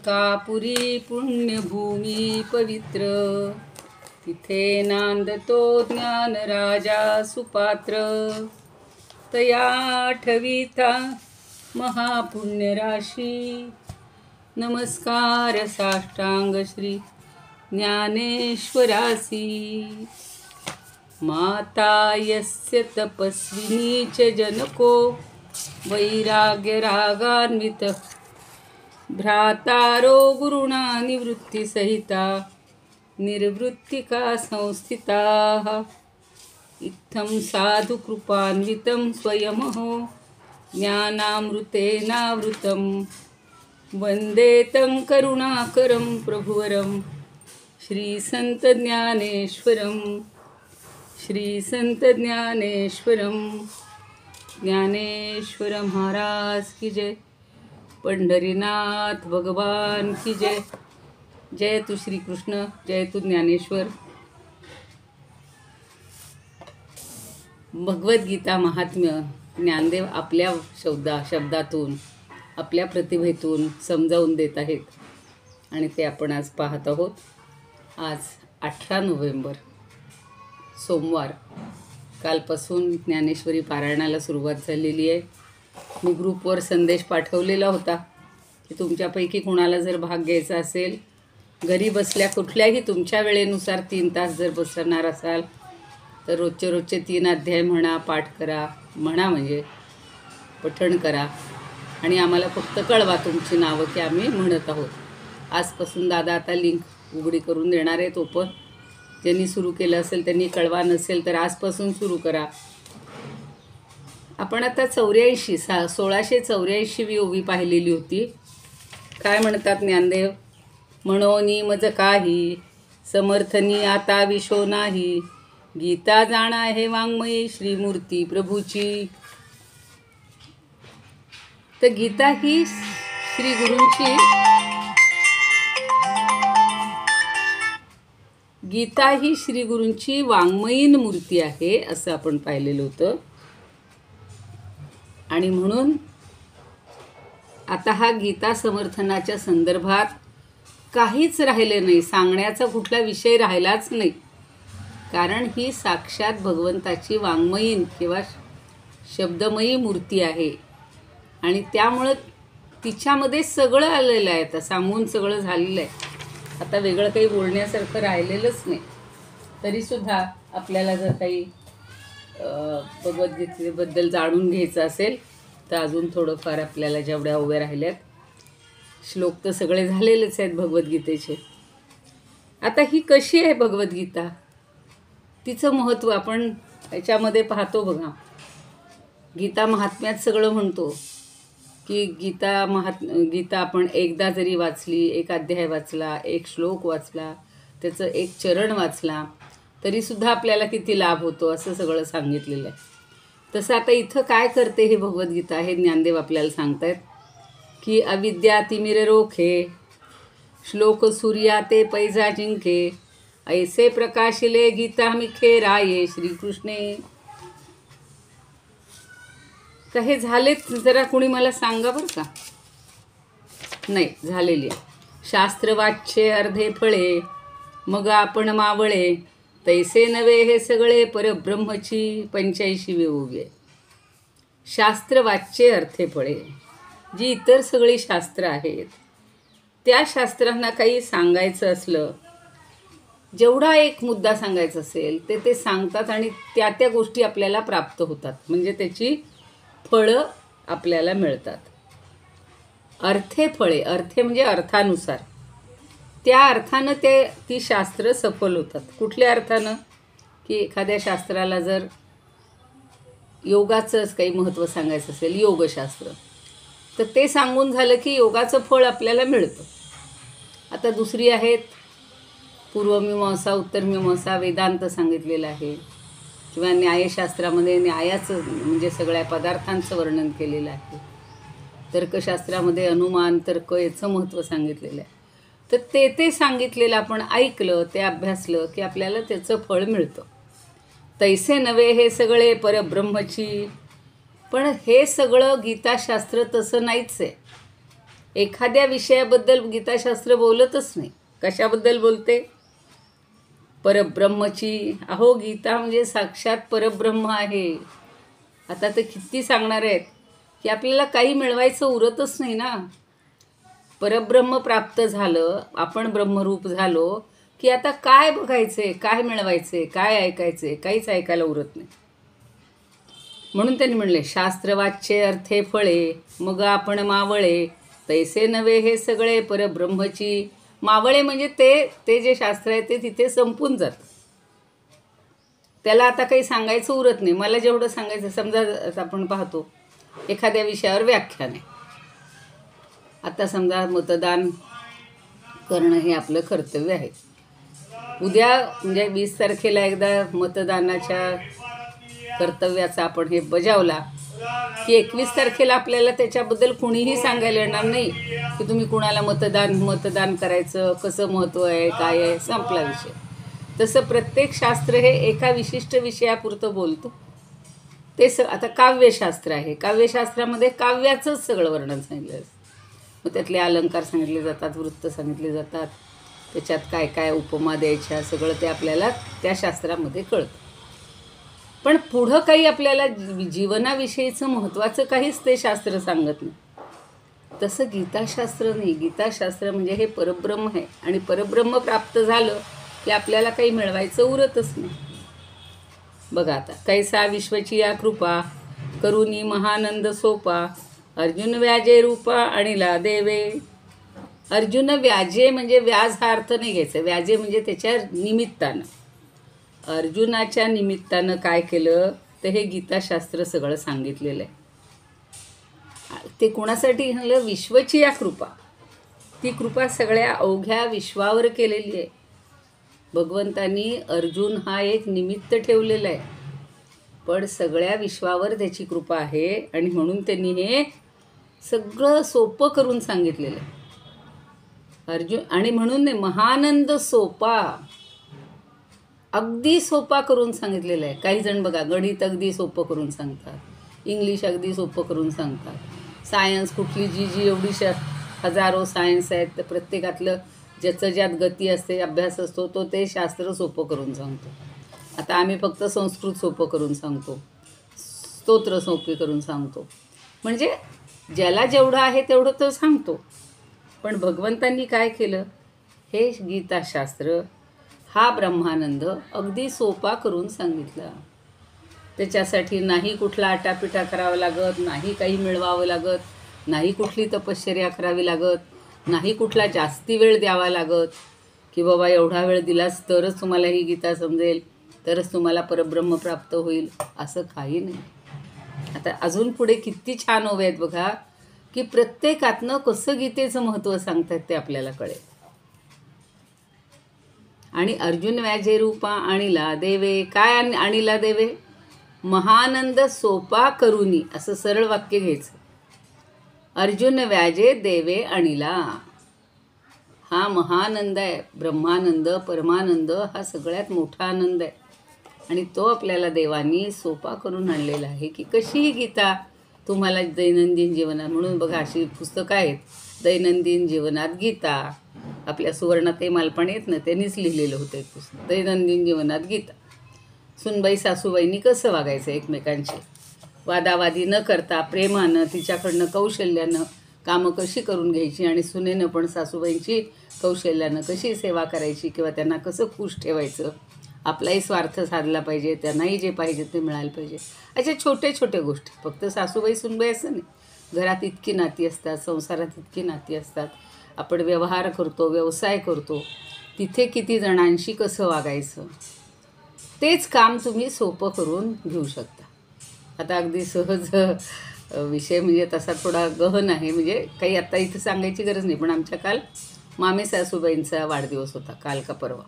कापुरी पुण्यभूमी पवित्र, तिथे नांदतो ज्ञान राजा सुपात्र. तया आठविता महापुण्य राशी, नमस्कार साष्टांग श्री ज्ञानेश्वरासी. माता यस्य तपस्विनी च जनको, वैराग्य रागान्वित भ्रातारो गुरुणा निवृत्तिसहिता निर्वृत्तिका संस्थिताः. इत्थं साधु कृपान्वितं स्वयमहो ज्ञानामृतेनावृतं, वन्दे तं करुणाकरं प्रभुवरं श्रीसंत ज्ञानेश्वरं. श्रीसंत ज्ञानेश्वरं. ज्ञानेश्वर महाराज की जय. पंढरीनाथ भगवान की जय. जय तू श्री कृष्ण, जय तू ज्ञानेश्वर. भगवद्गीता महात्म्य ज्ञानदेव आपल्या शब्दातून आपल्या प्रतिभेतून समजावून देत आहेत आणि ते आपण आज पाहत आहोत. आज 18 नोव्हेंबर सोमवार. कालपासून ज्ञानेश्वरी पारायणाला सुरुवात झालेली आहे. मी ग्रुपवर संदेश पाठवलेला होता की तुमच्यापैकी कोणाला जर भाग घ्यायचा असेल, घरी बसल्या कुठल्याही तुमच्या वेळेनुसार 3 तास जर बसणार असाल तर रोजचे 3 अध्याय म्हणा, पाठ करा. म्हणा म्हणजे पठण करा आणि आम्हाला फक्त कळवा तुमची नावं की आम्ही म्हणत आहोत. आजपासून दादा आता लिंक उघडी करून देणार आहेत ओपन. ज्यांनी सुरू केलं असेल त्यांनी कळवा, नसेल तर आजपासून सुरू करा. आपण आता 1684वी ओवी पाहिलेली होती. काय म्हणतात ज्ञानदेव? म्हणोनी मज काही समर्थनी आता विशो नाही, गीता जाणा हे वाङ्मयी श्रीमूर्ती प्रभूची. तर गीता ही श्री गुरूंची श्री गुरूंची वाङ्मयीन मूर्ती आहे असं आपण पाहिलेलं होतं. आणि म्हणून आता हा गीता समर्थनाच्या संदर्भात काहीच राहिले नाही, सांगण्याचा कुठला विषय राहिलाच नाही. कारण ही साक्षात भगवंताची वाङ्मयीन किंवा शब्दमयी मूर्ती आहे आणि त्यामुळं तिच्यामध्ये सगळं आलेलं आहे. आता सांगून सगळं झालेलं आहे. आता वेगळं काही बोलण्यासारखं राहिलेलंच नाही. तरीसुद्धा आपल्याला जर काही भगवद्गीतेबद्दल जाणून घ्यायचं असेल तर अजून थोडंफार आपल्याला जेवढ्या ओव्या राहिल्यात, श्लोक तर सगळे झालेलेच आहेत भगवद्गीतेचे. आता ही कशी आहे भगवद्गीता, तिचं महत्त्व आपण याच्यामध्ये पाहतो. बघा, गीता महात्म्यात सगळं म्हणतो की गीता आपण एकदा जरी वाचली, एक अध्याय वाचला, एक श्लोक वाचला, त्याचं एक चरण वाचला तरीसुद्धा आपल्याला किती लाभ होतो असं सगळं सांगितलेलं आहे. तसं आता इथं काय करते हे भगवद्गीता, हे ज्ञानदेव आपल्याला सांगतायत की अविद्या तिमिर रोखे, श्लोक सूर्या ते पैजा जिंके, ऐसे प्रकाशिले गीता मिखे राये श्रीकृष्णे. तर हे झालेत, जरा कुणी मला सांगा बरं का. नाही झालेली आहे. शास्त्र वाच्ये अर्धे फळे, मग आपण मावळे, तैसे नवे हे सगळे परब्रह्मची 85वी ओवी आहे. शास्त्र वाच्ये अर्धे फळे, जी इतर सगळी शास्त्र आहेत त्या शास्त्रांना काही सांगायचं असलं, जेवढा एक मुद्दा सांगायचा असेल ते सांगतात आणि त्या गोष्टी आपल्याला प्राप्त होतात, म्हणजे त्याची फळं आपल्याला मिळतात. अर्थे फळे, अर्थे म्हणजे अर्थानुसार, त्या अर्थानं ती शास्त्र सफल होतात. कुठल्या अर्थानं? की एखाद्या शास्त्राला जर योगाचंच काही महत्त्व सांगायचं असेल, योगशास्त्र, तर ते सांगून झालं की योगाचं फळ आपल्याला मिळतं. आता दुसरी आहेत पूर्वमीमांसा, उत्तरमीमांसा, वेदांत सांगितलेलं आहे किंवा न्यायशास्त्रामध्ये न्यायाचं म्हणजे सगळ्या पदार्थांचं वर्णन केलेलं आहे. तर्कशास्त्रामध्ये अनुमान, तर्क याचं महत्त्व सांगितलेलं आहे. तर ते सांगितलेलं आपण ऐकलं, ते अभ्यासलं की आपल्याला त्याचं फळ मिळतं. तैसे नवे हे सगळे परब्रह्मची. पण हे सगळं गीताशास्त्र तसं नाहीच आहे. एखाद्या विषयाबद्दल गीताशास्त्र बोलतच नाही. कशाबद्दल बोलते? परब्रह्मची. अहो, गीता म्हणजे साक्षात परब्रह्म आहे. आता तर किती सांगणार आहेत की आपल्याला काही मिळवायचं उरतच नाही ना. परब्रह्म प्राप्त झालं, आपण ब्रह्मरूप झालो की आता काय बघायचे, काय मिळवायचे, काय ऐकायचे, काहीच ऐकायला उरत नाही. म्हणून त्यांनी म्हणले, शास्त्रवाच्ये अर्थे फळे मग आपण मावळे, तैसे नव्हे हे सगळे परब्रह्मची मावळे. म्हणजे ते जे शास्त्र आहे ते तिथे संपून जातं. त्याला आता काही सांगायचं उरत नाही. मला जेवढं सांगायचं, समजा आपण पाहतो एखाद्या विषयावर व्याख्यान आहे. आता समजा मतदान करणं हे आपलं कर्तव्य आहे. उद्या म्हणजे 20 तारखेला एकदा मतदानाच्या कर्तव्याचा आपण हे बजावला की 21 तारखेला आपल्याला त्याच्याबद्दल कुणीही सांगायला येणार नाही की तुम्ही कुणाला मतदान करायचं, कसं महत्त्व आहे, काय आहे, संपला विषय. तसं प्रत्येक शास्त्र हे एका विशिष्ट विषयापुरतं बोलतं. ते आता काव्यशास्त्र आहे. काव्यशास्त्रामध्ये काव्याचंच सगळं वर्णन सांगितलं असतं. मग त्यातले अलंकार सांगितले जातात, वृत्त सांगितले जातात, त्याच्यात काय काय उपमा द्यायच्या, सगळं ते आपल्याला त्या शास्त्रामध्ये कळतं. पण पुढं काही आपल्याला जीवनाविषयीचं महत्त्वाचं काहीच ते शास्त्र सांगत नाही. तसं गीताशास्त्र नाही. गीताशास्त्र म्हणजे हे परब्रह्म आहे आणि परब्रह्म प्राप्त झालं की आपल्याला काही मिळवायचं उरतच नाही. बघा आता, कैसा विश्वची या कृपा करुनी महानंद सोपा, अर्जुन व्याजे रूपा आणिला देवे. अर्जुन व्याजे म्हणजे व्याज हा अर्थ नाही घ्यायचा. व्याजे म्हणजे त्याच्या निमित्तानं, अर्जुनाच्या निमित्तानं काय केलं तर हे गीताशास्त्र सगळं सांगितलेलं आहे. ते कुणासाठी झालं? विश्वची या कृपा. ती कृपा सगळ्या अवघ्या विश्वावर केलेली आहे. भगवंतांनी अर्जुन हा एक निमित्त ठेवलेला आहे, पण सगळ्या विश्वावर त्याची कृपा आहे आणि म्हणून त्यांनी हे सगळं सोपं करून सांगितलेलं आहे. अर्जुन आणि म्हणून महानंद सोपा, अगदी सोपा करून सांगितलेलं आहे. काही जण बघा गणित अगदी सोपं करून सांगतात, इंग्लिश अगदी सोपं करून सांगतात, सायन्स कुठली जी एवढी हजारो सायन्स आहेत तर प्रत्येकातलं ज्याचं ज्यात गती असते, अभ्यास असतो, ते शास्त्र सोपं करून सांगतो. आता आम्ही फक्त संस्कृत सोपं करून सांगतो, स्तोत्र सोपे करून सांगतो. म्हणजे ज्याला जेवढं आहे तेवढं तो सांगतो. पण भगवंतांनी काय केलं? हे गीताशास्त्र हा ब्रह्मानंद अगदी सोपा करून सांगितला. त्याच्यासाठी नाही कुठला आटापिटा करावा लागत, नाही काही मिळवावं लागत, नाही कुठली तपश्चर्या करावी लागत, नाही कुठला जास्ती वेळ द्यावा लागत की बाबा एवढा वेळ दिलास तरच तुम्हाला ही गीता समजेल, तरच तुम्हाला परब्रह्म प्राप्त होईल, असं काही नाही. आता अजून पुढे किती छान ओव्या आहेत बघा की प्रत्येकातनं कसं गीतेचं महत्त्व सांगतात ते आपल्याला कळेल. आणि अर्जुन व्याजे रूपा आणिला देवे. काय आणिला देवे? महानंद सोपा करुनी, असं सरळ वाक्य घ्यायचं. अर्जुन व्याजे देवे आणिला, हा महानंद आहे. ब्रह्मानंद, परमानंद हा सगळ्यात मोठा आनंद आहे आणि तो आपल्याला देवानी सोपा करून आणलेला आहे की कशी ही गीता तुम्हाला दैनंदिन जीवनात. म्हणून बघा अशी पुस्तकं आहेत, दैनंदिन जीवनात गीता. आपल्या सुवर्णाताई मालपाणी आहेत ना, त्यांनीच लिहिलेलं होतं एक पुस्तक, दैनंदिन जीवनात गीता. सुनबाई सासूबाईंनी कसं वागायचं एकमेकांची, वादावादी न करता प्रेमानं, तिच्याकडनं कौशल्यानं कामं कशी करून घ्यायची आणि सुनेनं पण सासूबाईंची कौशल्यानं कशी सेवा करायची किंवा त्यांना कसं खुश ठेवायचं, आपलाही स्वार्थ साधला पाहिजे, त्यांनाही जे पाहिजे ते मिळालं पाहिजे. अशा छोटे छोटे गोष्टी. फक्त सासूबाई सुनबाई असं नाही, घरात इतकी नाती असतात, संसारात इतकी नाती असतात, आपण व्यवहार करतो, व्यवसाय करतो, तिथे किती जणांशी कसं वागायचं, तेच काम तुम्ही सोपं करून घेऊ शकता. आता अगदी सहज विषय म्हणजे तसा थोडा गहन आहे, म्हणजे काही आत्ता इथं सांगायची गरज नाही. पण आमच्या काल मामे सासूबाईंचा वाढदिवस होता, काल का परवा,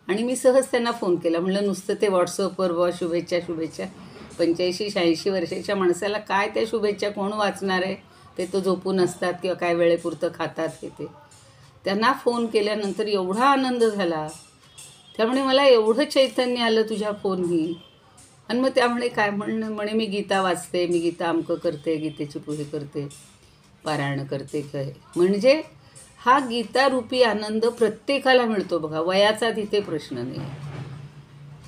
आणि मी सहज त्यांना फोन केला. म्हणलं नुसतं ते व्हॉट्सअपवर बुवा शुभेच्छा 85-86 वर्षाच्या माणसाला काय त्या शुभेच्छा कोण वाचणार आहे, ते तो झोपून असतात किंवा काय वेळेपुरतं खातात हे ते. त्यांना फोन केल्यानंतर एवढा आनंद झाला, त्यामुळे मला एवढं चैतन्य आलं तुझ्या फोननी. आणि मग त्यामुळे काय म्हणे मी गीता वाचते, मी गीता अमकं करते, गीतेची पूजा करते. पारायण करते काय, म्हणजे हा गीतारूपी आनंद प्रत्येकाला मिळतो बघा, वयाचा तिथे प्रश्न नाही.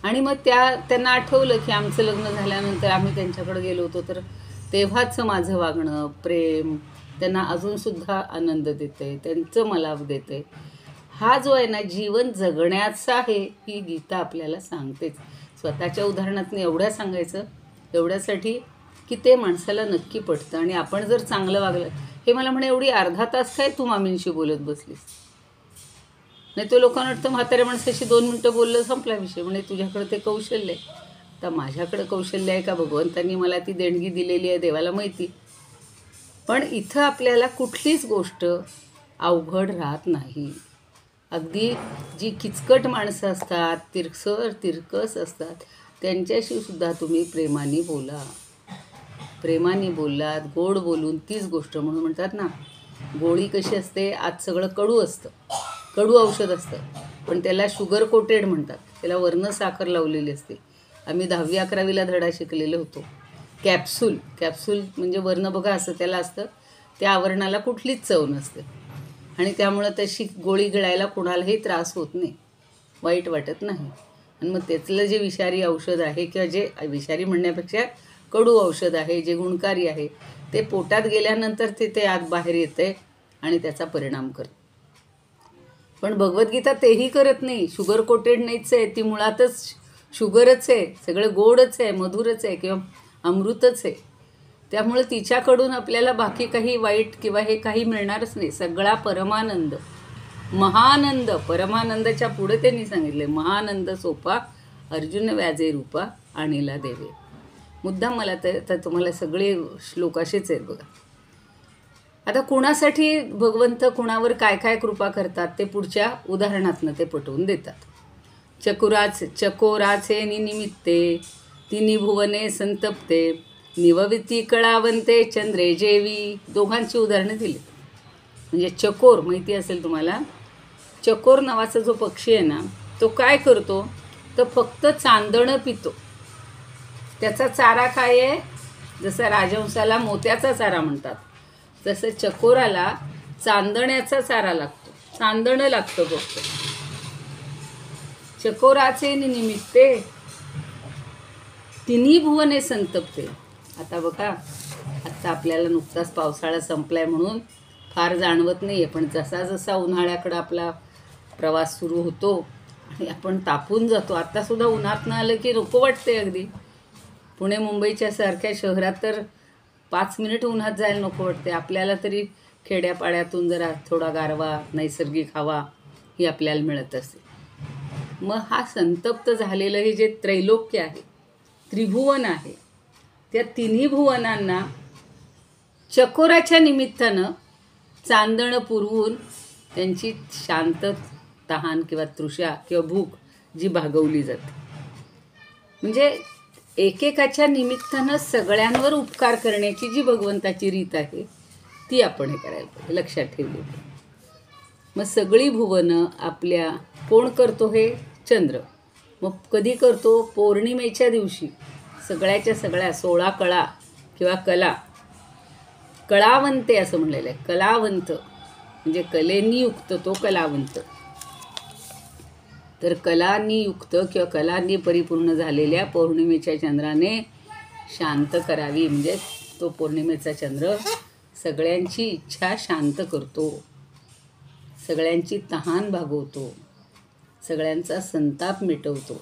आणि मग त्यांना आठवलं की आमचं लग्न झाल्यानंतर आम्ही त्यांच्याकडे गेलो होतो, तर तेव्हाच माझं वागणं प्रेम त्यांना अजूनसुद्धा आनंद देते, त्यांचं मला देते. हा जो आहे ना जीवन जगण्याचा आहे, ही गीता आपल्याला सांगतेच. स्वतःच्या उदाहरणातून एवढ्या सांगायचं, एवढ्यासाठी की ते माणसाला नक्की पटतं. आणि आपण जर चांगलं वागलं, हे मला म्हणे एवढी अर्धा तास काय तू मामींशी बोलत बसलीस, नाही तो लोकांना वाटतं म्हाताऱ्या माणसाशी 2 मिनटं बोललं संपला विषय. म्हणजे तुझ्याकडे ते कौशल्य आहे. आता माझ्याकडे कौशल्य आहे का, भगवंतांनी मला ती देणगी दिलेली आहे, देवाला माहिती. पण इथं आपल्याला कुठलीच गोष्ट अवघड राहत नाही. अगदी जी किचकट माणसं असतात, तिरकस असतात, त्यांच्याशी सुद्धा तुम्ही प्रेमाने बोला. प्रेमाने बोललात, गोड बोलून, तीच गोष्ट. म्हणून म्हणतात ना, गोळी कशी असते, आत सगळं कडू असतं, कडू औषध असतं, पण त्याला शुगर कोटेड म्हणतात, त्याला वर्ण साखर लावलेली असते. आम्ही 10वी 11वीला धडा शिकलेलो होतो. कॅप्सूल म्हणजे वर्ण बघा असं त्याला असतं, त्या आवरणाला कुठलीच चव नसते. आणि त्यामुळं तशी गोळी गिळायला कोणालाही त्रास होत नाही, वाईट वाटत नाही. आणि मग त्यातलं जे विषारी औषध आहे, किंवा जे विषारी म्हणण्यापेक्षा कडू औषध आहे, जे गुणकारी आहे, ते पोटात गेल्यानंतर ते आत बाहेर येते आणि त्याचा परिणाम करते. पण भगवद्गीता तेही करत नाही. शुगर कोटेड नाहीच आहे, ती मुळातच शुगरच आहे, सगळं गोडच आहे, मधुरच आहे, किंवा अमृतच आहे. त्यामुळे तिच्याकडून आपल्याला बाकी काही वाईट किंवा हे काही मिळणारच नाही. सगळा परमानंद, महानंद, परमानंदाच्या पुढे त्यांनी सांगितले, महानंद सोपा अर्जुन व्याजे रूपा आणीला देवे. मुद्दाम मला तर तुम्हाला सगळे श्लोक असेच आहेत बघा. आता कुणासाठी भगवंत कुणावर काय काय कृपा करतात ते पुढच्या उदाहरणातनं ते पटवून देतात. चकोराचे निमित्ते तिन्ही भुवने संतप्ते, निवविती कळावंते चंद्रे जेवी. दोघांची उदाहरणं दिली. म्हणजे चकोर माहिती असेल तुम्हाला, चकोर नावाचा जो पक्षी आहे ना, तो काय करतो, तर फक्त चांदणं पितो. त्याचा चारा काय आहे, जसं राजहंसाला मोत्याचा चारा म्हणतात, तसं चकोराला चांदण्याचा चारा लागतो, चांदणं लागतं फक्त. चकोराचे निमित्ते तिन्ही भुवने संतप्ते. आता बघा, आत्ता आपल्याला नुकताच पावसाळा संपलाय म्हणून फार जाणवत नाही आहे, पण जसा जसा उन्हाळ्याकडं आपला प्रवास सुरू होतो आणि आपण तापून जातो. आत्तासुद्धा उन्हात न आलं की नको वाटते अगदी. पुणे मुंबईच्या सारख्या शहरात तर 5 मिनिट उन्हात जायला नको वाटते. आपल्याला तरी खेड्यापाड्यातून जरा थोडा गारवा, नैसर्गिक हवा ही आपल्याला मिळत असते. मग हा संतप्त झालेलं हे जे त्रैलोक्य आहे, त्रिभुवन आहे, त्या तिन्ही भुवनांना चकोराच्या निमित्तानं चांदणं पुरवून त्यांची शांत तहान किंवा तृषा किंवा भूक जी भागवली जाते. म्हणजे एकेकाच्या निमित्तानं सगळ्यांवर उपकार करण्याची जी भगवंताची रीत आहे, ती आपण हे करायला पाहिजे, लक्षात ठेवली. मग सगळी भुवनं आपल्या कोण करतो, हे चंद्र. मग कधी करतो, पौर्णिमेच्या दिवशी सगळ्याच्या सगळ्या 16 कळा किंवा कलावंते असं म्हणलेलं आहे. कलावंत म्हणजे कलेनी युक्त तो कलावंत. तर कलांनी युक्त किंवा कलांनी परिपूर्ण झालेल्या पौर्णिमेच्या चंद्राने शांत करावी. म्हणजे तो पौर्णिमेचा चंद्र सगळ्यांची इच्छा शांत करतो, सगळ्यांची तहान भागवतो, सगळ्यांचा संताप मिटवतो.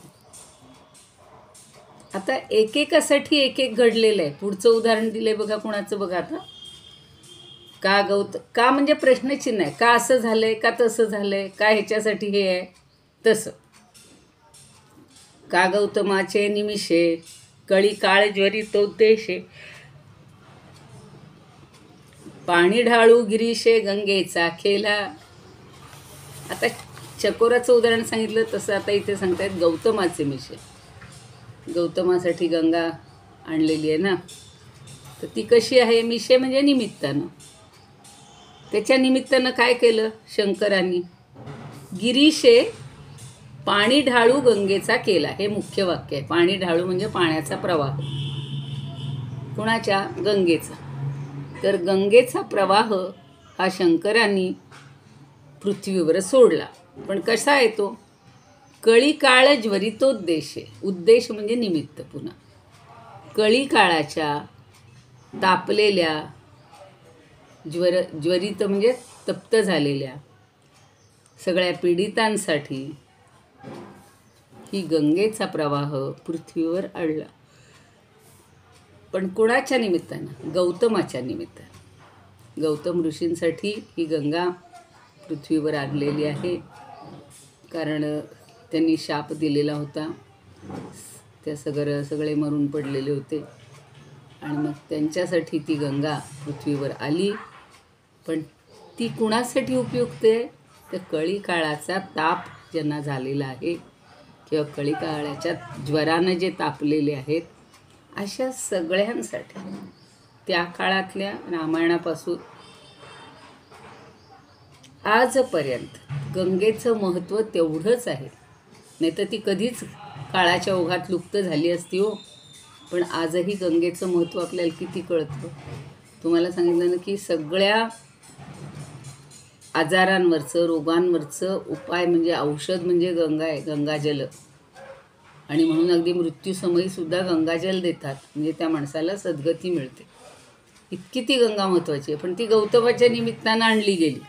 आता एकेकासाठी एक एक घडलेलं आहे. पुढचं उदाहरण दिलंय बघा, कुणाचं बघा. आता का म्हणजे प्रश्नचिन्ह आहे, का असं झालंय, का तसं झालंय, का ह्याच्यासाठी हे आहे तसं. का गौतमाचे निमिषे कळी काळ ज्वरी तो देशे, पाणी ढाळू गिरीशे गंगेचा खेला. आता चकोराचं उदाहरण सांगितलं तसं आता इथे सांगतायत गौतमाचे मिशे. गौतमासाठी गंगा आणलेली आहे ना, तर ती कशी आहे, मिशे म्हणजे निमित्तानं. त्याच्या निमित्तानं काय केलं शंकरांनी, गिरीशे पाणी ढाळू गंगेचा केला. हे मुख्य वाक्य आहे. पाणी ढाळू म्हणजे पाण्याचा प्रवाह, कुणाच्या, गंगेचा. तर गंगेचा प्रवाह हा शंकरांनी पृथ्वीवर सोडला. पण कसा आहे तो? कळी काळ ज्वरितोद्देशे. उद्देश म्हणजे निमित्त. पुन्हा कळी काळाच्या तापलेल्या ज्वरित म्हणजे तप्त झालेल्या सगळ्या पीडितांसाठी ही गंगेचा प्रवाह पृथ्वीवर आणला. पण कोणाच्या निमित्तानं? गौतमाच्या निमित्तानं. गौतम ऋषींसाठी ही गंगा पृथ्वीवर आणलेली आहे. कारण त्यांनी शाप दिलेला होता. त्या सगळे मरून पडलेले होते आणि मग त्यांच्यासाठी ती गंगा पृथ्वीवर आली. पण ती कुणासाठी उपयुक्त आहे? तर कळी काळाचा ताप ज्यांना झालेला आहे किंवा कळी काळाच्या ज्वरानं जे तापलेले आहेत अशा सगळ्यांसाठी. त्या काळातल्या रामायणापासून आजपर्यंत गंगेचं महत्त्व तेवढंच आहे. नाही तर ती कधीच काळाच्या ओघात लुप्त झाली असती हो. पण आजही गंगेचं महत्त्व आपल्याला किती कळतं. तुम्हाला सांगितलं ना की सगळ्या आजारांवरचं, रोगांवरचं उपाय म्हणजे औषध म्हणजे गंगा आहे, गंगाजल. आणि म्हणून अगदी मृत्यूसमयीसुद्धा गंगाजल देतात, म्हणजे त्या माणसाला सद्गती मिळते. इतकी ती गंगा महत्त्वाची आहे. पण ती गौतमाच्या निमित्तानं आणली गेली.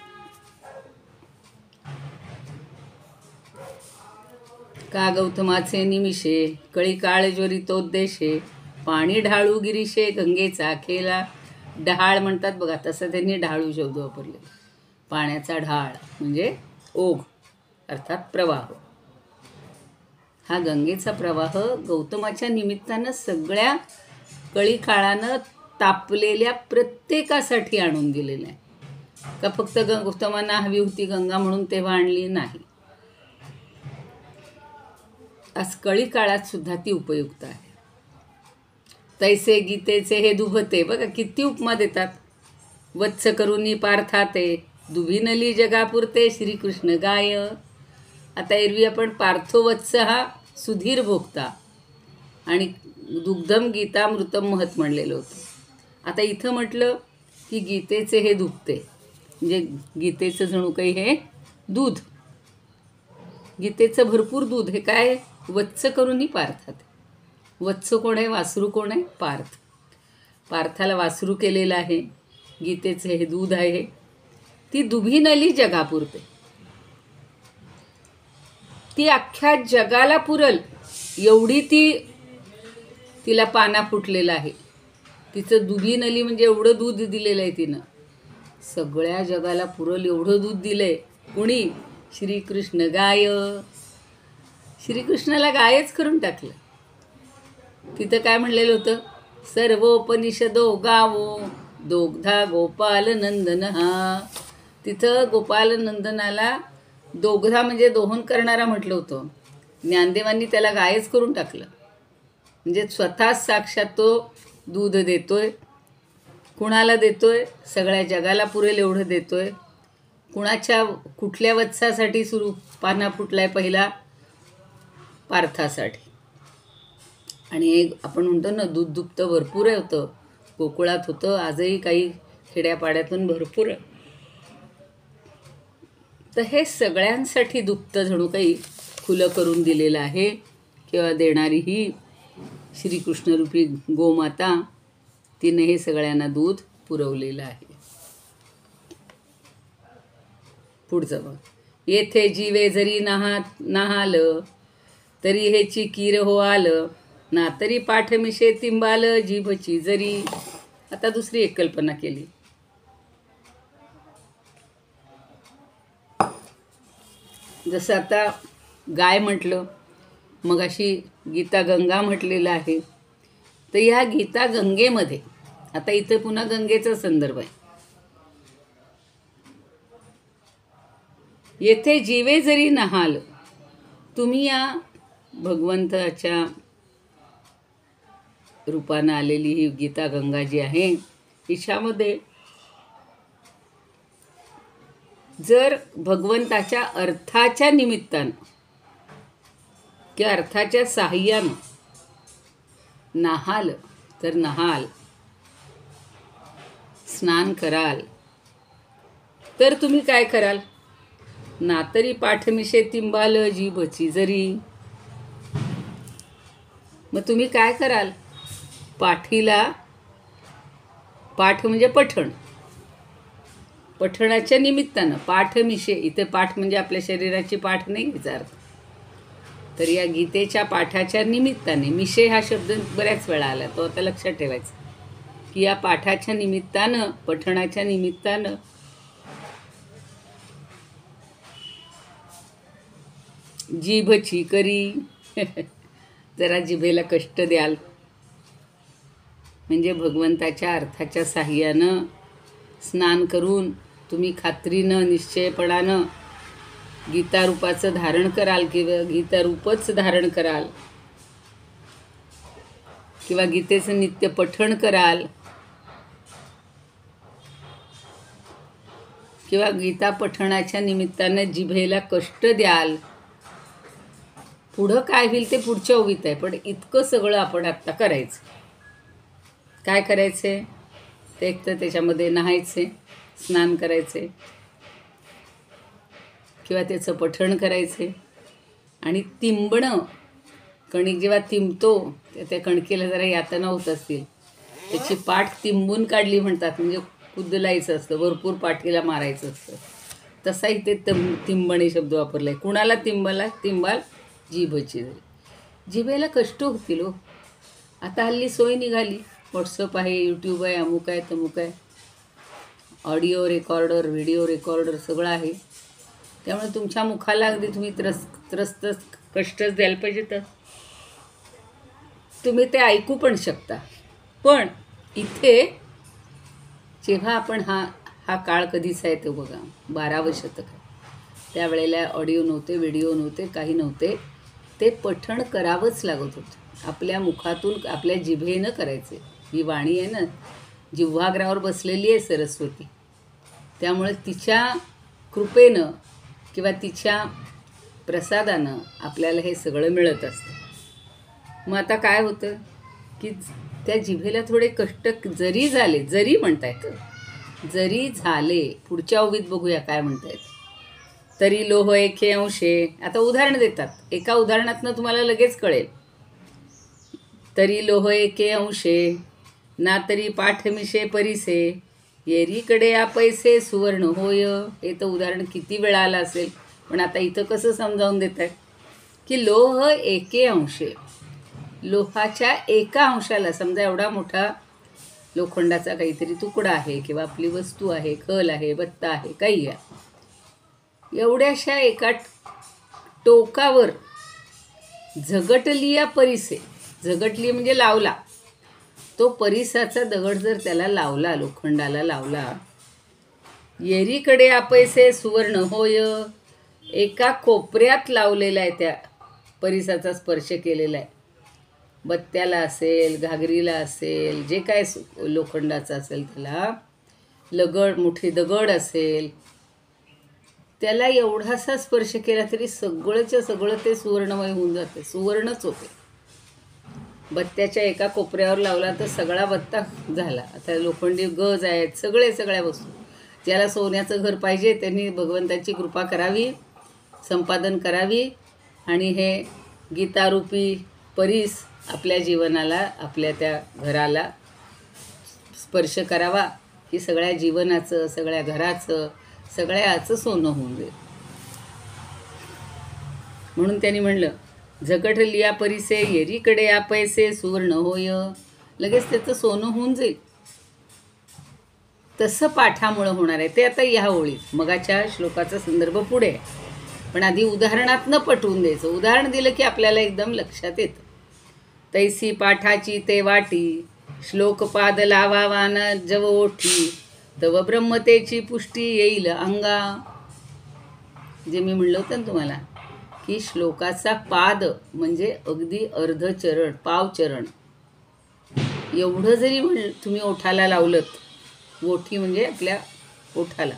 का गौतमाचे निमिषे कळी काळ ज्वरितोद्देशे पाणी ढाळू गिरीशे गंगेचा खेळा. ढाळ म्हणतात बघा, तसं त्यांनी ढाळू शब्द वापरले. पाण्याचा ढाळ म्हणजे ओघ अर्थात प्रवाह. हा गंगेचा प्रवाह गौतमाच्या निमित्तानं सगळ्या कळी काळानं तापलेल्या प्रत्येकासाठी आणून दिलेलं आहे. का फक्त गौतमांना हवी होती गंगा म्हणून तेव्हा आणली? नाही. आज कळी काळात सुद्धा ती उपयुक्त आहे. तैसे गीतेचे हे दुभते. बघा किती उपमा देतात. वत्स करुनी पार्थाते दुभिनली जगापुरते श्रीकृष्ण गाय. आता एरवी आपण पार्थोवत्स हा सुधीर भोगता आणि दुग्धम गीतामृतम महत म्हणलेलं होतं. आता इथं म्हटलं की गीतेचे हे दुभते, म्हणजे गीतेचं जणू काही हे दूध, गीतेचं भरपूर दूध. हे काय? वत्स करूनही पार्थात. वत्स कोण आहे? वासरू कोण आहे? पार्थ. पार्थाला वासरू केलेलं आहे. गीतेचं हे दूध आहे. ती दुभिनली जगापुरते. ती अख्ख्या जगाला पुरल एवढी तिला पाना फुटलेला आहे. तिचं दुभिनली म्हणजे एवढं दूध दिलेलं आहे तिनं. सगळ्या जगाला पुरल एवढं दूध दिलंय. कुणी? श्रीकृष्ण गाय. श्रीकृष्णाला गायच करून टाकलं. तिथं काय म्हणलेलं होतं? सर्वोपनिषदो गावो दोग्धा गोपाल नंदन. हा, तिथं गोपाल नंदनाला दोग्धा म्हणजे दोहन करणारा म्हटलं होतं. ज्ञानदेवांनी त्याला गायच करून टाकलं. म्हणजे स्वतःच साक्षात तो दूध देतोय. कुणाला देतोय? सगळ्या जगाला पुरेल एवढं देतोय. कुणाच्या कुठल्या वत्सासाठी पाना फुटलाय? पहिला पार्थासाठी. आणि एक आपण म्हणतो ना दूध दुभत भरपूर होतं. गोकुळात होतं, आजही काही खेड्यापाड्यातून भरपूर आहे. तर हे सगळ्यांसाठी दुभतं जणू काही खुलं करून दिलेलं आहे. किंवा देणारी ही श्रीकृष्णरूपी गोमाता, तिने हे सगळ्यांना दूध पुरवलेलं आहे. पुढचं बघ. येथे जीवे जरी नहाल तरी हेची कीर हो आलं ना तरी पाठमिशे तिंबाल जीभची जरी. आता दुसरी एक कल्पना केली. जसं आता गाय म्हटलं, मग अशी गीता गंगा म्हटलेलं आहे. तर ह्या गीता गंगेमध्ये आता इथं पुन्हा गंगेचा संदर्भ आहे. येथे जीवे जरी नहाल. तुम्ही या भगवंताच्या रूपानं आलेली ही गीता गंगा जी आहे, हिच्यामध्ये जर भगवंताच्या अर्थाच्या निमित्तानं किंवा अर्थाच्या साह्यानं नहाल तर नहाल, स्नान कराल तर तुम्ही काय कराल? ना तरी पाठमिशे तिंबाल जीभची जरी. मग तुम्ही काय कराल? पाठीला, पाठ म्हणजे पठण, पठणाच्या निमित्तानं पाठमिशे, इथे पाठ म्हणजे आपल्या शरीराची पाठ नाही याचा अर्थ. तर या गीतेच्या पाठाच्या निमित्ताने, मिशे हा शब्द बऱ्याच वेळा आला, तो आता लक्षात ठेवायचा की या पाठाच्या निमित्तानं, पठणाच्या निमित्तानं जीभची करी जरा जिभेला कष्ट द्याल, म्हणजे भगवंताच्या अर्थाच्या साह्यानं स्नान करून तुम्ही खात्रीनं, निश्चयपणानं गीतारूपाचं धारण कराल किंवा गीतारूपच धारण कराल किंवा गीतेचं नित्य पठण कराल किंवा गीता पठणाच्या निमित्तानं जिभेला कष्ट द्याल. पुढं काय होईल ते पुढच्या ओवीत आहे, पण इतकं सगळं आपण आत्ता करायचं. काय करायचे? ते एक तर त्याच्यामध्ये नहायचे, स्नान करायचे किंवा त्याचं पठण करायचे. आणि तिंबणं, कणिक जेव्हा तिंबतो त्या कणकेला जरा यातना होत असतील, त्याची पाठ तिंबून काढली म्हणतात, म्हणजे कुदलायचं असतं, भरपूर पाठीला मारायचं असतं. तसा इथे तिंबणे शब्द वापरला आहे. कुणाला तिंबाल जीभची जरी. जिभेला कष्ट होतील हो. आता हल्ली सोय निघाली, व्हॉट्सअप आहे, यूट्यूब आहे, अमुक आहे, तमुक आहे, ऑडिओ रेकॉर्डर, व्हिडिओ रेकॉर्डर सगळं आहे. त्यामुळे तुमच्या मुखाला अगदी तुम्ही त्रस्त कष्टच द्यायला पाहिजे. तर तुम्ही ते ऐकू पण शकता. पण इथे जेव्हा आपण हा काळ कधीचा आहे तो बघा, 12वं शतक आहे. त्यावेळेला ऑडिओ नव्हते, व्हिडिओ नव्हते, काही नव्हते. ते पठण करावंच लागत होतं. आपल्या मुखातून, आपल्या जिभेनं करायचे. ही वाणी आहे ना, जिव्हाग्रावर बसलेली आहे सरस्वती, त्यामुळे तिच्या कृपेनं किंवा तिच्या प्रसादानं आपल्याला हे सगळं मिळत असतं. मग आता काय होतं की त्या जिभेला थोडे कष्ट जरी झाले, जरी म्हणता येतं, जरी झाले, पुढच्या ओवीत बघूया काय म्हणता येतं. तरी लोह एके अंशे, आता उदाहरण देतात, एका उदाहरणातनं तुम्हाला लगेच कळेल. तरी लोह एके अंशे, ना तरी पाठमिशे परिसे, येरीकडे आ पैसे सुवर्ण होय. हे तर उदाहरण किती वेळा आलं असेल, पण आता इथं कसं समजावून देत आहे की लोह एके अंशे, लोहाच्या एका अंशाला, समजा एवढा मोठा लोखंडाचा काहीतरी तुकडा आहे किंवा आपली वस्तू आहे, खल आहे, बत्ता आहे, काही आहे, एवढ्याशा एका टोकावर झगटलिया परिसे, झगटली म्हणजे लावला, तो परिसाचा दगड जर त्याला लावला, लोखंडाला लावला, येरीकडे आपैसे सुवर्ण होय, एका कोपऱ्यात लावलेला आहे, त्या परिसाचा स्पर्श केलेला आहे, बत्त्याला असेल, घागरीला असेल, जे काय लोखंडाचं असेल, त्याला मोठी दगड असेल, त्याला एवढासा स्पर्श केला तरी सगळंच्या सगळं ते सुवर्णमय होऊन जाते, सुवर्णच होते. बत्त्याच्या एका कोपऱ्यावर लावला तर सगळा बत्ता झाला. आता लोखंडी गज आहेत, सगळ्या वस्तू. ज्याला सोन्याचं घर पाहिजे त्यांनी भगवंताची कृपा करावी, संपादन करावी, आणि हे गीतारूपी परीस आपल्या जीवनाला, आपल्या त्या घराला स्पर्श करावा, की सगळ्या जीवनाचं, सगळ्या घराचं, सगळ्याचं सोनं होऊन जाईल. म्हणून त्यांनी म्हणलं, झगटलिया परिसे, येरीकडे आ पैसे सुवर्ण होय, लगेच त्याचं सोनं होऊन जाईल. तसं पाठामुळं होणार आहे. ते आता ह्या ओळीत, मगाच्या श्लोकाचा संदर्भ पुढे आहे, पण आधी उदाहरणातनं पटवून द्यायचं. उदाहरण दिलं की आपल्याला एकदम लक्षात येतं. तैसी पाठाची ते वाटी, श्लोकपाद लावावान जव ओठी, तव ब्रह्मतेची पुष्टी येईल अंगा. जे मी म्हणलं होतं ना तुम्हाला की श्लोकाचा पाद म्हणजे अगदी अर्ध चरण, पाव चरण एवढं जरी तुम्ही ओठाला लावलत, ओठी म्हणजे आपल्या ओठाला,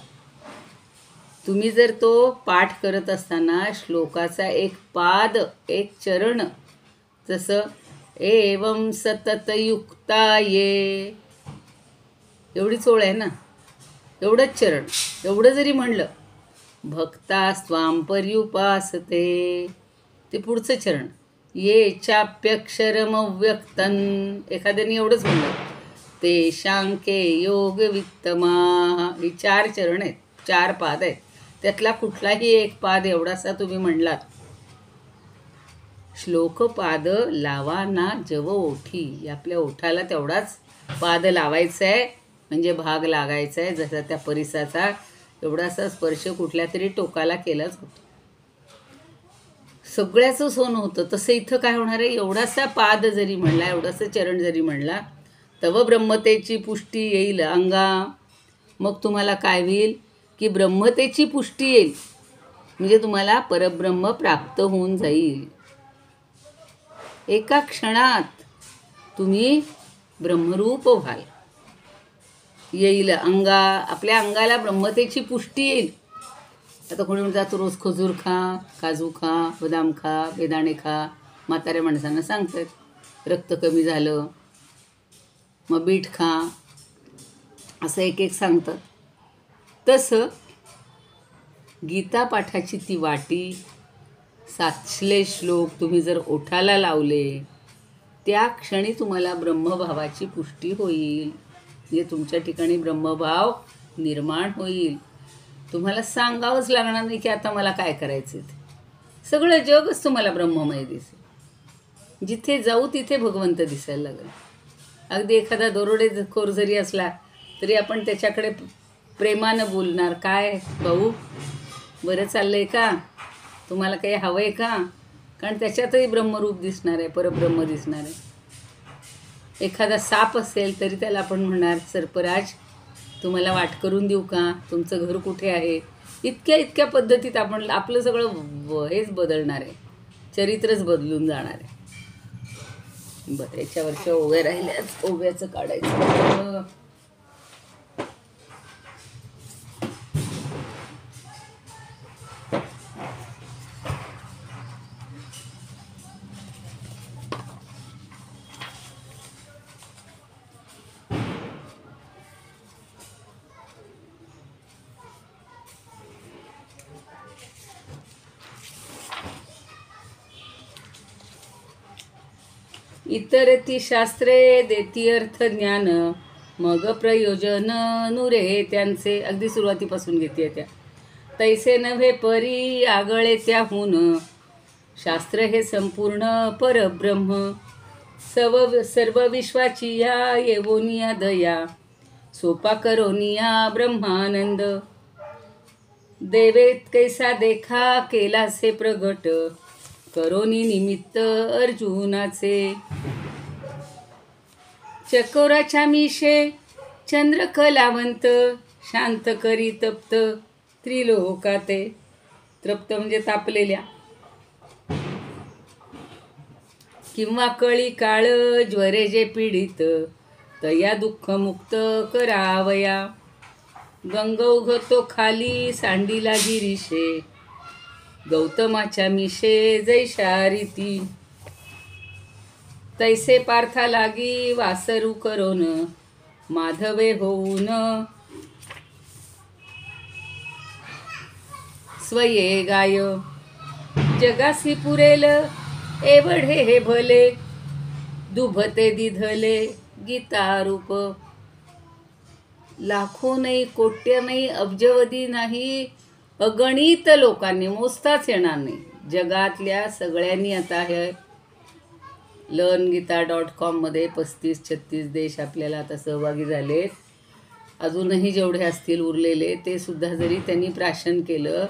तुम्ही जर तो पाठ करत असताना श्लोकाचा एक पाद, एक चरण, जसं एवं सतत युक्ता ये, एवढीच ओळ आहे ना, एवढंच चरण. एवढं जरी म्हणलं, भक्ता स्वाम पर्युपासते, ते पुढचं चरण. ये चाप्यक्षरमव्यक्तन, एखाद्याने एवढंच म्हणलं, ते शांके योग वित्तमा. ही 4 चरण आहेत, 4 पाद आहेत. त्यातला कुठलाही एक पाद एवढासा तुम्ही म्हणलात, श्लोकपाद लावा ना जव ओठी, आपल्या ओठाला तेवढाच पाद लावायचा आहे, म्हणजे भाग लागायचा आहे. जसा त्या परिसाचा एवढासा स्पर्श कुठल्या तरी टोकाला केलाच होतो, सगळ्याचं सोनं होतं. तसं इथं काय होणार आहे, एवढासा पाद जरी म्हणला, एवढासा चरण जरी म्हणला, तव ब्रह्मतेची पुष्टी येईल अंगा. मग तुम्हाला काय होईल की ब्रह्मतेची पुष्टी येईल, म्हणजे तुम्हाला परब्रह्म प्राप्त होऊन जाईल. एका क्षणात तुम्ही ब्रह्मरूप व्हाल. येईल अंगा, आपल्या अंगाला ब्रह्मतेची पुष्टी येईल. आता कोणी म्हणतात रोज खजूर खा, काजू खा, बदाम खा, बेदाणे खा. म्हाताऱ्या माणसांना सांगतात रक्त कमी झालं, मग बीट खा, असं एक एक सांगतात. तसं गीता पाठाची ती वाटी, 700 श्लोक तुम्ही जर ओठाला लावले, त्या क्षणी तुम्हाला ब्रह्मभावाची पुष्टी होईल. म्हणजे तुमच्या ठिकाणी ब्रह्मभाव निर्माण होईल. तुम्हाला सांगावंच लागणार नाही की आता मला काय करायचं ते. सगळं जगच तुम्हाला ब्रह्ममय दिसेल. जिथे जाऊ तिथे भगवंत दिसायला लागेल. अगदी एखादा दरोडेखोर जरी असला तरी आपण त्याच्याकडे प्रेमानं बोलणार, काय भाऊ बरं चाललंय का, तुम्हाला काही हवं आहे का, कारण त्याच्यातही ब्रह्मरूप दिसणार आहे, परब्रह्म दिसणार आहे. एखादा साप असेल तरी त्याला आपण म्हणणार, सर्पराज तुम्हाला वाट करून देऊ का, तुमचं घर कुठे आहे. इतक्या पद्धतीत आपण आपलं सगळं हेच बदलणार आहे, चरित्रच बदलून जाणार आहे. बरं, याच्यावरच्या ओव्या राहिल्याच, ओव्याचं काढायचं. इतरती शास्त्रे देती अर्थ ज्ञान, मग प्रयोजन नुरे त्यांचे. अगदी सुरुवातीपासून घेते त्या. तैसे नव्हे परी आगळे त्याहून, शास्त्र हे संपूर्ण परब्रह्म. सर्व विश्वाची या येवोनिया दया, सोपा करोनिया ब्रह्मानंद. देवेत कैसा देखा केलासे प्रगट, करोनी निमित्त अर्जुनाचे. चकोराच्या मिशे चंद्रकलावंत, शांत करी तप्त त्रिलोकाते. तृप्त म्हणजे तापलेल्या, किंवा कळी काळ ज्वरे जे पीडित, तया दुःखमुक्त करावया. गंगौघ तो खाली सांडीला गिरीशे, गौतमाच्या मिशे जैशा रीती. तैसे पार्था लागी वासरू करोन, माधवे होऊन स्वये गाय. जगासी पुरेल एवढे हे भले, दुभते दिधले गीतारूप. लाखो नाही, कोट्य नाही, अब्जवधी नाही, अगणित लोकांनी, मोजताच येणार नाही, जगातल्या सगळ्यांनी. आता हे learngita.com मध्ये 35-36 देश आपल्याला आता सहभागी झालेत. अजूनही जेवढे असतील उरलेले ते सुद्धा जरी त्यांनी प्राशन केलं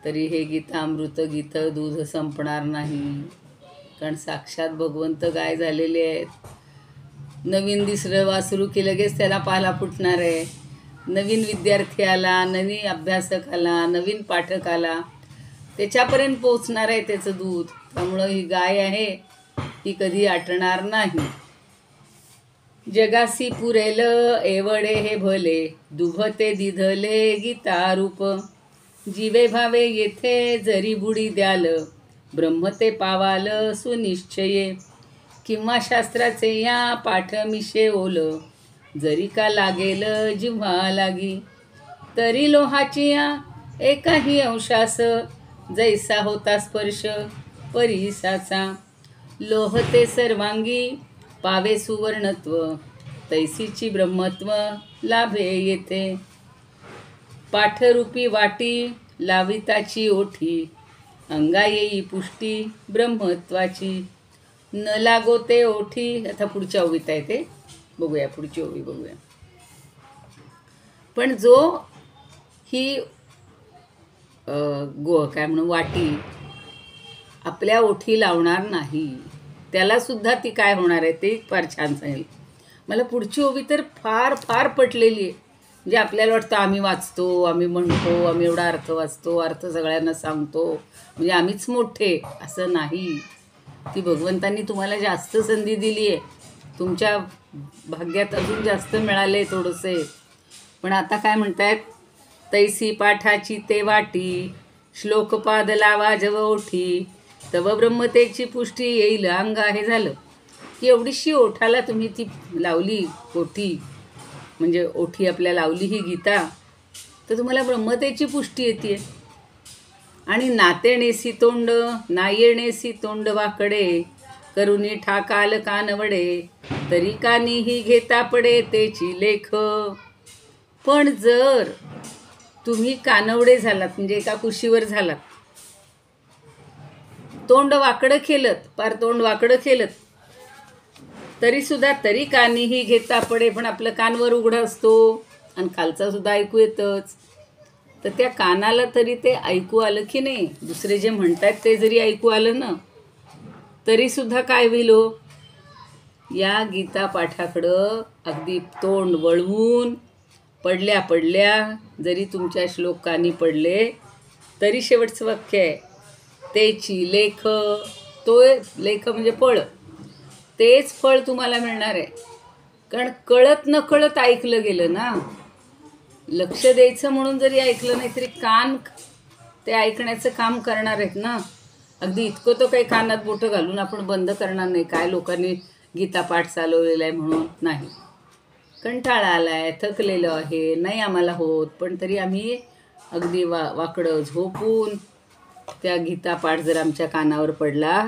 तरी हे गीतामृत, गीत दूध संपणार नाही. कारण साक्षात भगवंत गाय झालेले आहेत. नवीन दिसरं वासरू की लगेच त्याला पाला फुटणार आहे. नवीन विद्यार्थी आला, नवीन अभ्यासक आला, नवीन पाठक आला, त्याच्यापर्यंत पोचणार आहे त्याचं दूध. त्यामुळं ही गाय आहे, ही कधी आटणार नाही. जगासी पुरेल एवढे हे भले, दुभते दिधले गीतारूप. जीवे भावे येथे जरी बुडी द्याल, ब्रह्मते पावाल सुनिश्चये. किंवा शास्त्राचे या पाठ मिशे ओल, जरी का लागेल जिव्हा लागी, तरी लोहाची या एकाही अंशास, जैसा होता स्पर्श परिसाचा. लोह ते सर्वांगी पावे सुवर्णत्व, तैसीची ब्रह्मत्व लाभे येथे. पाठरूपी वाटी लाविताची ओठी, अंगा येई पुष्टी ब्रह्मत्वाची. न लागो ते ओठी. आता पुढच्या ओवीत आहे ते बघूया, पुढची ओवी बघूया. पण जो ही काय म्हणू वाटी आपल्या ओठी लावणार नाही, त्याला सुद्धा ती काय होणार आहे ते फार छान सांगेल. मला पुढची ओवी तर फार फार पटलेली आहे. म्हणजे आपल्याला वाटतं आम्ही वाचतो, आम्ही म्हणतो, आम्ही एवढा अर्थ वाचतो, अर्थ सगळ्यांना सांगतो, म्हणजे आम्हीच मोठे, असं नाही. ती भगवंतांनी तुम्हाला जास्त संधी दिली आहे, तुमच्या भाग्यात अजून जास्त मिळाले थोडंसे. पण आता काय म्हणतायत, तैसी पाठाची ते वाटी, श्लोकपाद लावा जव ओठी, तव ब्रह्मतेची पुष्टी येईल अंगा. हे झालं की एवढीशी ओठाला तुम्ही ती लावली ओठी, म्हणजे ओठी आपल्या लावली ही गीता, तर तुम्हाला ब्रह्मतेची पुष्टी येते. आणि नातेणेसी तोंड नायेणेसी तोंड वाकडे, करुणी ठाकाल कानवडे, तरी कानीही घेता पडे तेची लेख. पण जर तुम्ही कानवडे झालात, म्हणजे एका कुशीवर झालात, तोंड वाकडं केलं, पार तोंड वाकडं केलं, तरीसुद्धा तरी कानीही घेता पडे. पण आपलं कानवर उघडं असतो आणि खालचा सुद्धा ऐकू येतच, तर त्या कानाला तरी ते ऐकू आलं की नाही, दुसरे जे म्हणतात ते जरी ऐकू आलं ना, तरीसुद्धा काय होईल हो, या गीता पाठाकडं अगदी तोंड वळवून पडल्या पडल्या जरी तुमच्या श्लोकांनी पडले, तरी शेवटचं वाक्य आहे, तेची लेख. तो लेख म्हणजे फळ, तेच फळ तुम्हाला मिळणार आहे. कारण कळत न कळत ऐकलं गेलं ना, लक्ष द्यायचं म्हणून जरी ऐकलं नाही तरी कान ते ऐकण्याचं काम करणार आहेत ना. अगदी इतकं तो काही कानात बोटं घालून आपण बंद करणार नाही, काय लोकांनी गीतापाठ चालवलेला आहे म्हणून नाही. कंटाळा आला आहे, थकलेलं आहे, नाही आम्हाला होत, पण तरी आम्ही अगदी वाकडं झोपून त्या गीतापाठ जर आमच्या कानावर पडला,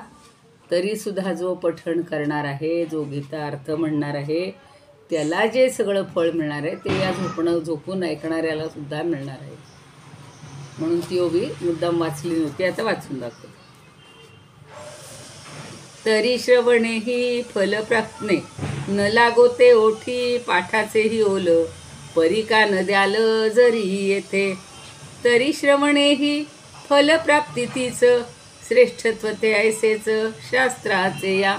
तरीसुद्धा जो पठण करणार आहे, जो गीता अर्थ म्हणणार आहे, त्याला जे सगळं फळ मिळणार आहे ते या झोपून ऐकणाऱ्याला सुद्धा मिळणार आहे. म्हणून ती ओवी मुद्दाम वाचली नव्हती, आता वाचून दाखव. तरी श्रवणेही फलप्राप्तने, न लागो ते ओठी पाठाचेही ओल, परी का न द्याल जरी येथे. तरी श्रवणेही फलप्राप्ती तीच, श्रेष्ठत्व ते ऐसेच शास्त्राचे या.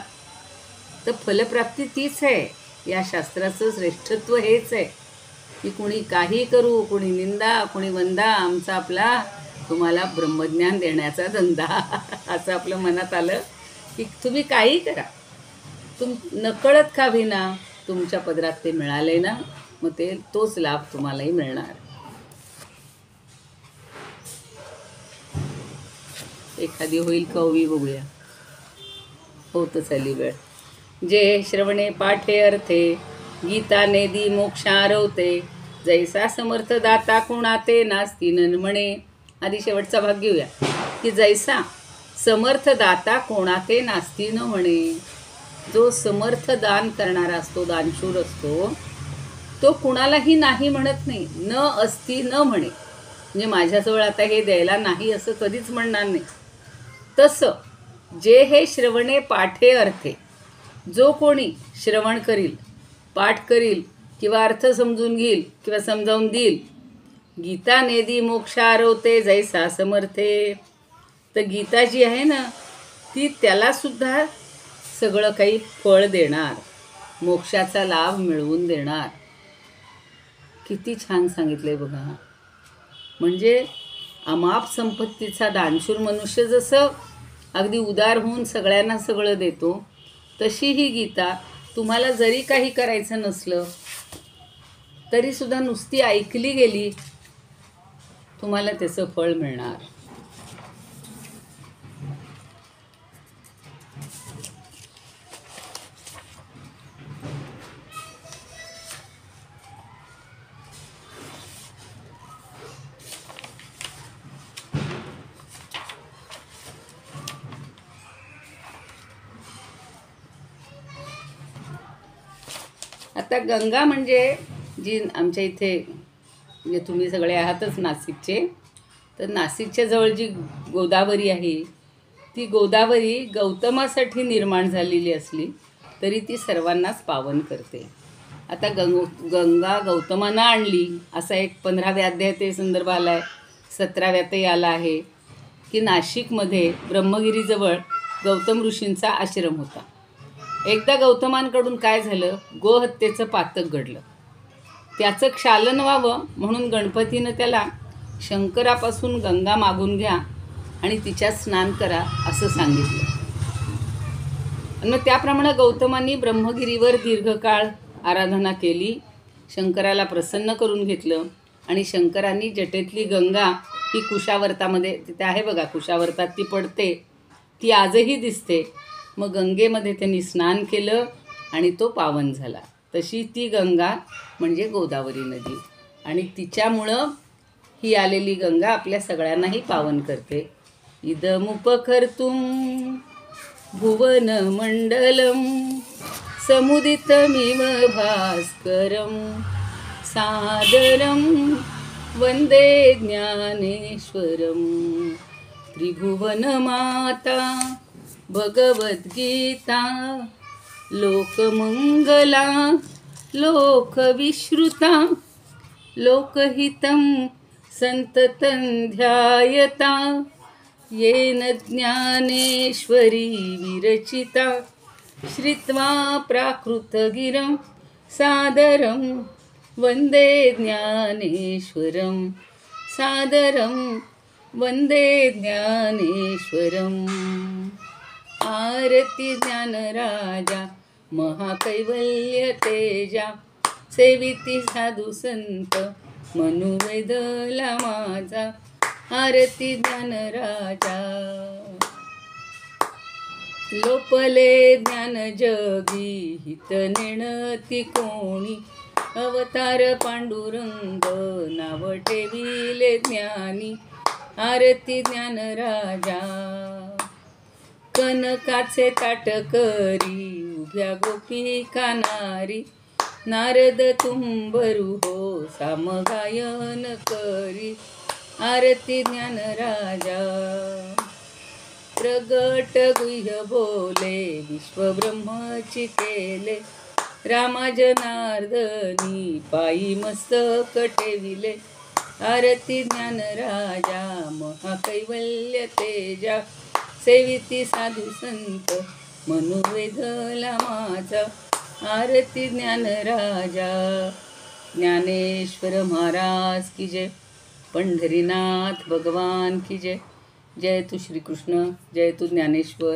तर फलप्राप्ती तीच आहे, या शास्त्राचं श्रेष्ठत्व हेच आहे की कुणी काही करू, कुणी निंदा, कुणी वंदा, आमचा आपला तुम्हाला ब्रह्मज्ञान देण्याचा धंदा. असं आपलं मनात आलं की तुम्ही काही करा, नकळत का होईना तुमच्या पदरात ते मिळाले ना, मग ते तोच लाभ तुम्हालाही मिळणार. एखादी होईल का ओवी बघूया, होतच आली वेळ. जे श्रवणे पाठे अर्थे, गीता नेदी मोक्षारवते, जैसा समर्थ दाता कोणा ते नास्ती न म्हणे. आधी शेवटचा भाग घेऊया की जैसा समर्थ दाता कोणा ते नास्ती न म्हणे. जो समर्थ दान करणारा असतो, दानशूर असतो, तो कुणालाही नाही म्हणत नाही, न असती न म्हणे. म्हणजे माझ्याजवळ आता हे द्यायला नाही असं कधीच म्हणणार नाही. तसं जे हे श्रवणे पाठे अर्थे, जो कोणी श्रवण करील, पाठ करील किंवा अर्थ समजून घेईल किंवा समजावून देईल, गीता नेदी मोक्षारवते जैसा समर्थे. तर गीता जी आहे ना, ती त्यालासुद्धा सगळं काही फळ देणार, मोक्षाचा लाभ मिळवून देणार. किती छान सांगितलंय बघा. म्हणजे अमाप संपत्तीचा दानशूर मनुष्य जसं अगदी उदार होऊन सगळ्यांना सगळं देतो, तशी ही गीता तुम्हाला जरी काही करायचं नसलं तरीसुद्धा नुसती ऐकली गेली, तुम्हाला त्याचं फळ मिळणार. आता गंगा म्हणजे जी आमच्या इथे म्हणजे तुम्ही सगळे आहातच नाशिकचे, तर नाशिकच्या जवळ जी गोदावरी आहे ती गोदावरी गौतमासाठी निर्माण झालेली असली तरी ती सर्वांनाच पावन करते. आता गंगा गौतमानं आणली असा एक 15व्या अध्याय ते संदर्भ आला आहे, 17व्यातही आला आहे की नाशिकमध्ये ब्रह्मगिरीजवळ गौतम ऋषींचा आश्रम होता. एकदा गौतमांकडून काय झालं, गोहत्येचं पातक घडलं. त्याचं क्षालन व्हावं म्हणून गणपतीनं त्याला शंकरापासून गंगा मागून घ्या आणि तिच्यात स्नान करा असं सांगितलं. आणि मग त्याप्रमाणे गौतमांनी ब्रह्मगिरीवर दीर्घकाळ आराधना केली, शंकराला प्रसन्न करून घेतलं आणि शंकरांनी जटेतली गंगा ही कुशावर्तामध्ये तिथे आहे बघा, कुशावर्तात ती पडते, ती आजही दिसते. मग गंगेमध्ये त्यांनी स्नान केलं आणि तो पावन झाला. तशी ती गंगा म्हणजे गोदावरी नदी आणि तिच्यामुळं ही आलेली गंगा आपल्या सगळ्यांनाही पावन करते. इदमुपकर्तुं भुवनमण्डलं समुदितमिव भास्करं सादरं वन्दे ज्ञानेश्वरं. त्रिभुवनमाता भगवद्गीता लोकमंगला लोकविश्रुता लोकहितं संततं ध्यायता येन ज्ञानेश्वरी विरचिता श्रुत्वा प्राकृतगिरं सादरं वन्दे ज्ञानेश्वरं सादरं वन्दे ज्ञानेश्वरम्. आरती ज्ञानराजा महाकैवल्य तेजा सेविती साधू संत मनुवेदला माझा. आरती ज्ञानराजा लोपले ज्ञान जगी हित नेणती कोणी. अवतार पांडुरंग नाव ठेविले ज्ञानी. आरती ज्ञानराजा कनकाचे ताट करी उभ्या गोपिका नारी. नारद तुंबरू हो सामगायन करी. आरती ज्ञानराजा प्रगट गुह्य बोले विश्वब्रह्मची केले. रामा जनार्दनी पायी मस्तक ठेविले. आरती ज्ञानराजा महाकैवल्य तेजा सेविती साधू संत मनुवेदला माझा. आरती ज्ञानराजा. ज्ञानेश्वर महाराज की जय. पंढरीनाथ भगवान की जय. जय तू श्रीकृष्ण, जय तू ज्ञानेश्वर.